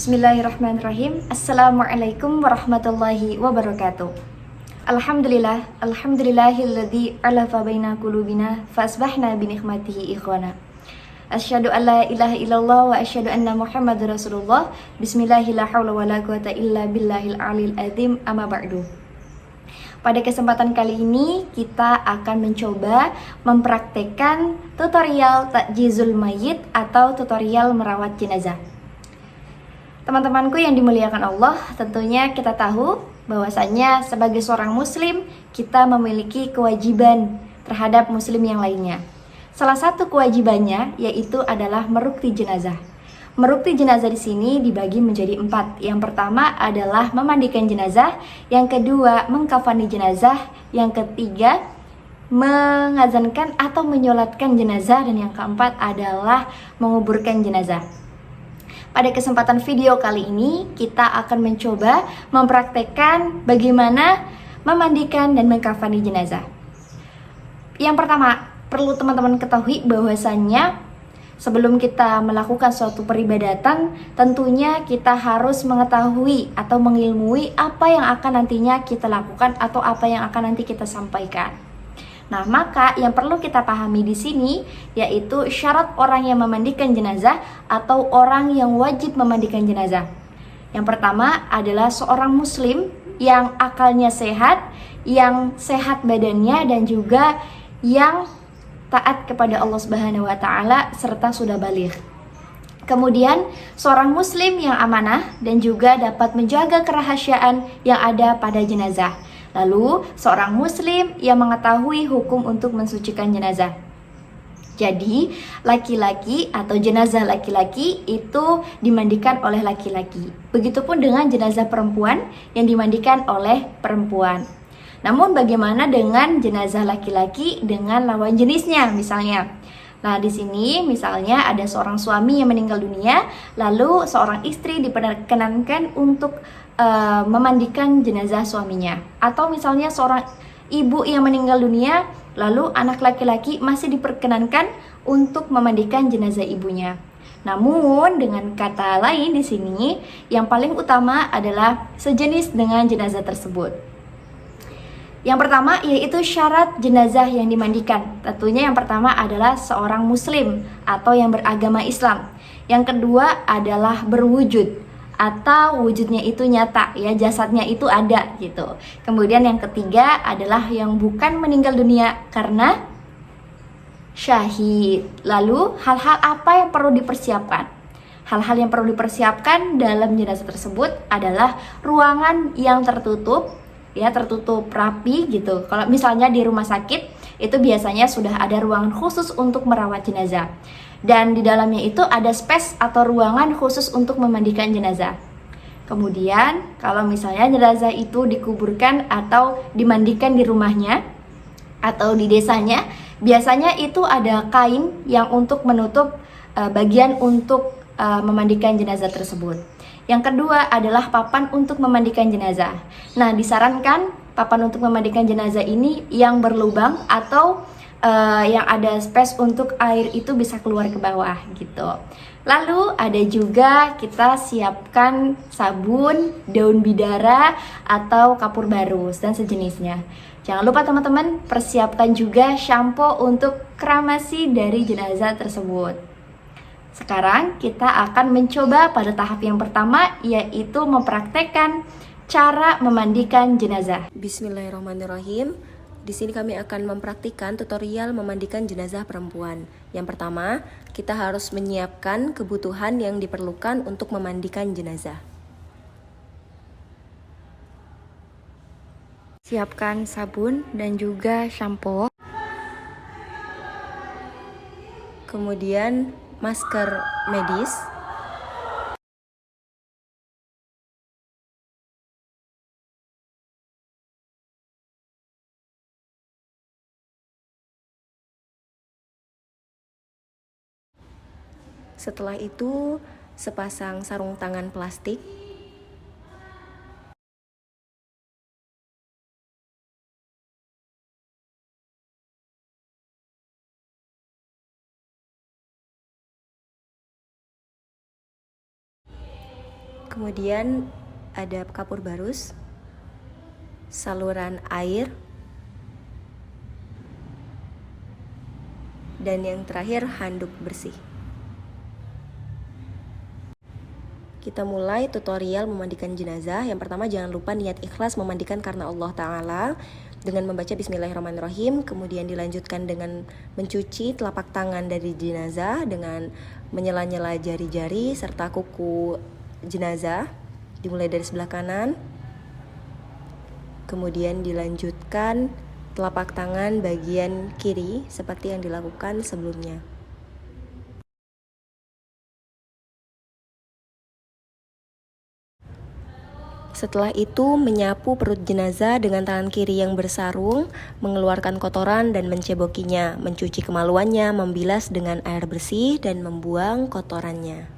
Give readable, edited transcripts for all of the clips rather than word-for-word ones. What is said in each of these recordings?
Bismillahirrahmanirrahim. Assalamualaikum warahmatullahi wabarakatuh. Alhamdulillahilladzi alafa baina qulubina fa asbahna bi ni'matihi ikhwana. Asyhadu an la ilaha illallah wa asyhadu anna Muhammadar Rasulullah. Bismillahi la haula wala quwata illa billahil aliyil azim. Amma ba'du. Pada kesempatan kali ini kita akan mencoba mempraktekkan tutorial takjizul mayyit atau tutorial merawat jenazah. Teman-temanku yang dimuliakan Allah, tentunya kita tahu bahwasanya sebagai seorang muslim kita memiliki kewajiban terhadap muslim yang lainnya. Salah satu kewajibannya yaitu adalah merukti jenazah. Merukti jenazah di sini dibagi menjadi 4. Yang pertama adalah memandikan jenazah, yang kedua mengkafani jenazah, yang ketiga mengazankan atau menyolatkan jenazah, dan yang keempat adalah menguburkan jenazah. Pada kesempatan video kali ini kita akan mencoba mempraktekkan bagaimana memandikan dan mengkafani jenazah. Yang pertama, perlu teman-teman ketahui bahwasannya sebelum kita melakukan suatu peribadatan, tentunya kita harus mengetahui atau mengilmui apa yang akan nantinya kita lakukan atau apa yang akan nanti kita sampaikan. Nah, maka yang perlu kita pahami di sini yaitu syarat orang yang memandikan jenazah atau orang yang wajib memandikan jenazah. Yang pertama adalah seorang muslim yang akalnya sehat, yang sehat badannya, dan juga yang taat kepada Allah Subhanahu wa taala serta sudah baligh. Kemudian seorang muslim yang amanah dan juga dapat menjaga kerahasiaan yang ada pada jenazah. Lalu seorang muslim yang mengetahui hukum untuk mensucikan jenazah. Jadi laki-laki atau jenazah laki-laki itu dimandikan oleh laki-laki. Begitupun dengan jenazah perempuan yang dimandikan oleh perempuan. Namun bagaimana dengan jenazah laki-laki dengan lawan jenisnya misalnya? Nah, di sini misalnya ada seorang suami yang meninggal dunia, lalu seorang istri diperkenankan untuk memandikan jenazah suaminya. Atau misalnya seorang ibu yang meninggal dunia, lalu anak laki-laki masih diperkenankan untuk memandikan jenazah ibunya. Namun dengan kata lain di sini, yang paling utama adalah sejenis dengan jenazah tersebut. Yang pertama yaitu syarat jenazah yang dimandikan. Tentunya yang pertama adalah seorang muslim atau yang beragama Islam. Yang kedua adalah berwujud atau wujudnya itu nyata, ya, jasadnya itu ada gitu. Kemudian yang ketiga adalah yang bukan meninggal dunia karena syahid. Lalu hal-hal apa yang perlu dipersiapkan? Hal-hal yang perlu dipersiapkan dalam jenazah tersebut adalah ruangan yang tertutup, ya, tertutup rapi gitu. Kalau misalnya di rumah sakit itu biasanya sudah ada ruangan khusus untuk merawat jenazah. Dan di dalamnya itu ada space atau ruangan khusus untuk memandikan jenazah. Kemudian kalau misalnya jenazah itu dikuburkan atau dimandikan di rumahnya atau di desanya, biasanya itu ada kain yang untuk menutup bagian untuk memandikan jenazah tersebut. Yang kedua adalah papan untuk memandikan jenazah. Nah, disarankan papan untuk memandikan jenazah ini yang berlubang atau yang ada space untuk air itu bisa keluar ke bawah gitu. Lalu ada juga kita siapkan sabun, daun bidara, atau kapur barus dan sejenisnya. Jangan lupa teman-teman persiapkan juga shampoo untuk kremasi dari jenazah tersebut. Sekarang kita akan mencoba pada tahap yang pertama, yaitu mempraktekkan cara memandikan jenazah. Bismillahirrahmanirrahim. Di sini kami akan mempraktikkan tutorial memandikan jenazah perempuan. Yang pertama, kita harus menyiapkan kebutuhan yang diperlukan untuk memandikan jenazah. Siapkan sabun dan juga shampoo. Kemudian masker medis. Setelah itu, sepasang sarung tangan plastik. Kemudian ada kapur barus, saluran air, dan yang terakhir handuk bersih. Kita mulai tutorial memandikan jenazah. Yang pertama, jangan lupa niat ikhlas memandikan karena Allah Ta'ala dengan membaca Bismillahirrahmanirrahim. Kemudian dilanjutkan dengan mencuci telapak tangan dari jenazah dengan menyela-nyela jari-jari serta kuku jenazah, dimulai dari sebelah kanan. Kemudian dilanjutkan telapak tangan bagian kiri seperti yang dilakukan sebelumnya. Setelah itu menyapu perut jenazah dengan tangan kiri yang bersarung, mengeluarkan kotoran dan mencebokinya, mencuci kemaluannya, membilas dengan air bersih dan membuang kotorannya.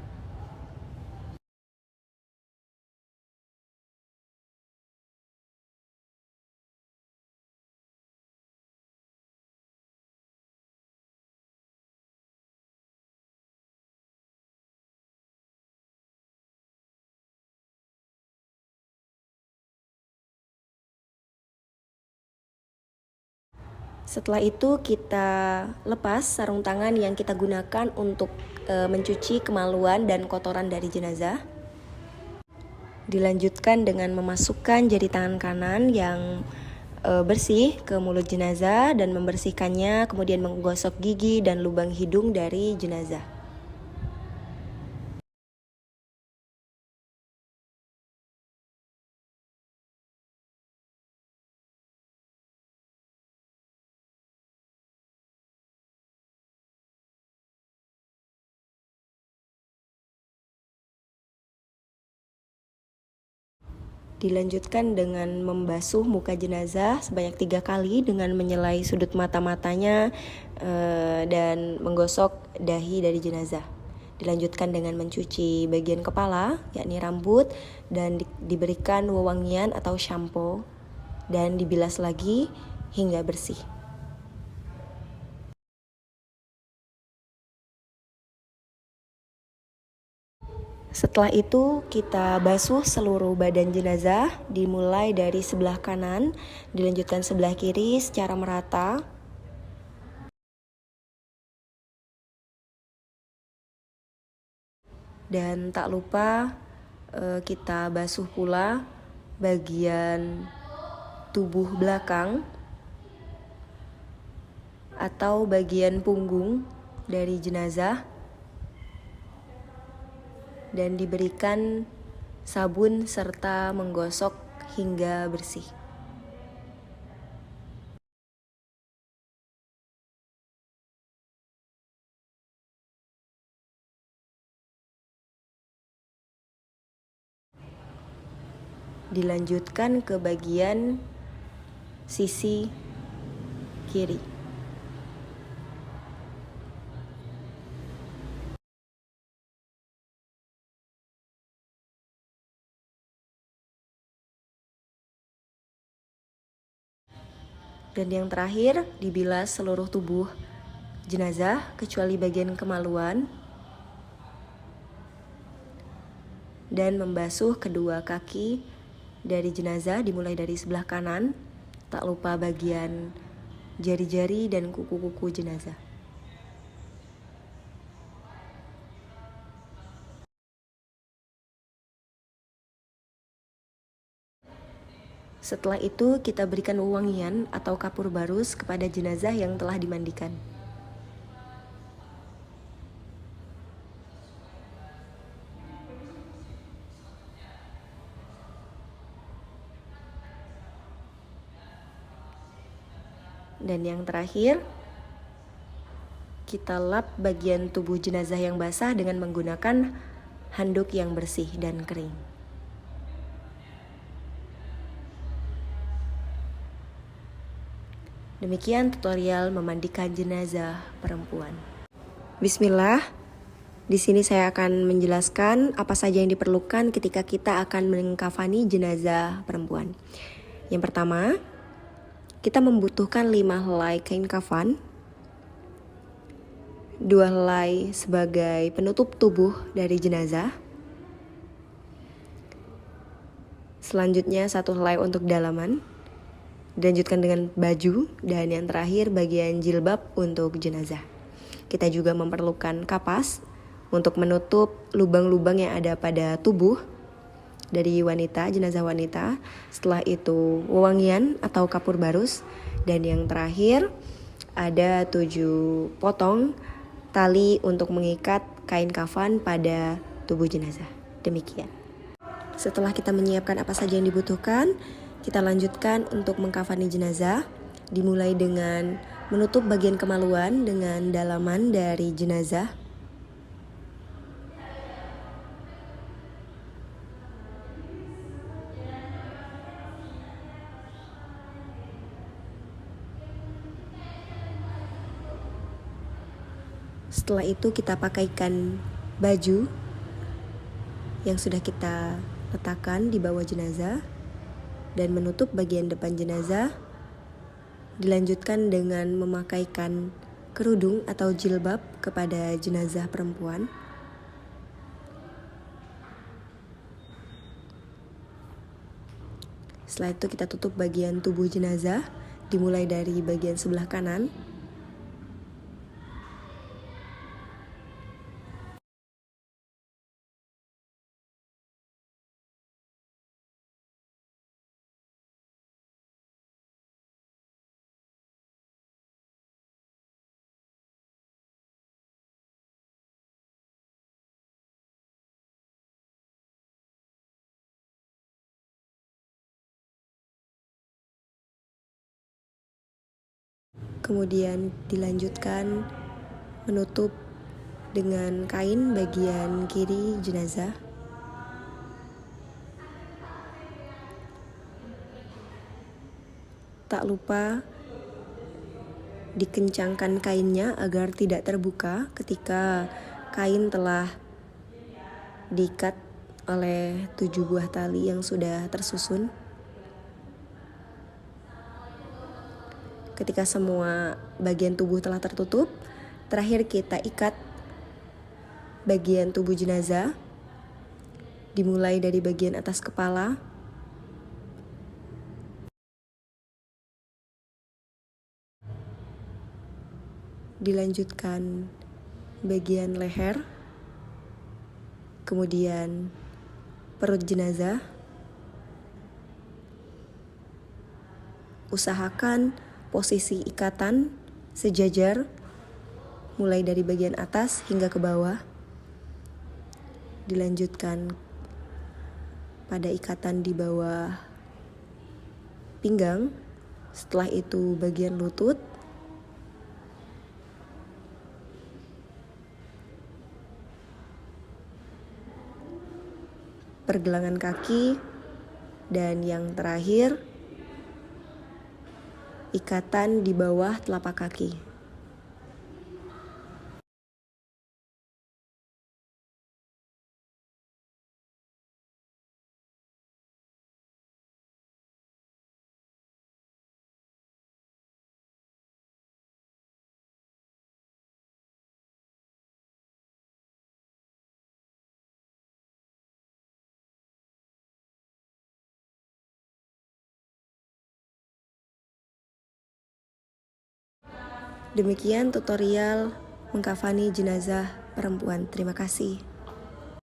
Setelah itu kita lepas sarung tangan yang kita gunakan untuk mencuci kemaluan dan kotoran dari jenazah. Dilanjutkan dengan memasukkan jari tangan kanan yang bersih ke mulut jenazah dan membersihkannya, kemudian menggosok gigi dan lubang hidung dari jenazah. Dilanjutkan dengan membasuh muka jenazah sebanyak 3 kali dengan menyelai sudut mata-matanya dan menggosok dahi dari jenazah. Dilanjutkan dengan mencuci bagian kepala, yakni rambut, dan diberikan wewangian atau shampoo dan dibilas lagi hingga bersih. Setelah itu kita basuh seluruh badan jenazah, dimulai dari sebelah kanan, dilanjutkan sebelah kiri secara merata. Dan tak lupa kita basuh pula bagian tubuh belakang atau bagian punggung dari jenazah, dan diberikan sabun serta menggosok hingga bersih. Dilanjutkan ke bagian sisi kiri. Dan yang terakhir, dibilas seluruh tubuh jenazah kecuali bagian kemaluan, dan membasuh kedua kaki dari jenazah dimulai dari sebelah kanan, tak lupa bagian jari-jari dan kuku-kuku jenazah. Setelah itu kita berikan wewangian atau kapur barus kepada jenazah yang telah dimandikan. Dan yang terakhir, kita lap bagian tubuh jenazah yang basah dengan menggunakan handuk yang bersih dan kering. Demikian tutorial memandikan jenazah perempuan. Bismillah. Di sini saya akan menjelaskan apa saja yang diperlukan ketika kita akan mengkafani jenazah perempuan. Yang pertama, kita membutuhkan 5 helai kain kafan, 2 helai sebagai penutup tubuh dari jenazah, Selanjutnya satu helai untuk dalaman, dilanjutkan dengan baju, dan yang terakhir bagian jilbab untuk jenazah. Kita juga memerlukan kapas untuk menutup lubang-lubang yang ada pada tubuh dari wanita, jenazah wanita. Setelah itu wewangian atau kapur barus, dan yang terakhir ada 7 potong tali untuk mengikat kain kafan pada tubuh jenazah. Demikian. Setelah kita menyiapkan apa saja yang dibutuhkan, kita lanjutkan untuk mengkafani jenazah. Dimulai dengan menutup bagian kemaluan dengan dalaman dari jenazah. Setelah itu kita pakaikan baju yang sudah kita letakkan di bawah jenazah dan menutup bagian depan jenazah. Dilanjutkan dengan memakaikan kerudung atau jilbab kepada jenazah perempuan. Setelah itu kita tutup bagian tubuh jenazah, dimulai dari bagian sebelah kanan. Kemudian dilanjutkan menutup dengan kain bagian kiri jenazah. Tak lupa dikencangkan kainnya agar tidak terbuka ketika kain telah diikat oleh 7 buah tali yang sudah tersusun. Ketika semua bagian tubuh telah tertutup, terakhir kita ikat bagian tubuh jenazah, dimulai dari bagian atas kepala, dilanjutkan bagian leher, kemudian perut jenazah. Usahakan posisi ikatan sejajar mulai dari bagian atas hingga ke bawah. Dilanjutkan pada ikatan di bawah pinggang, setelah itu bagian lutut, pergelangan kaki, dan yang terakhir ikatan di bawah telapak kaki. Demikian tutorial mengkafani jenazah perempuan. Terima kasih.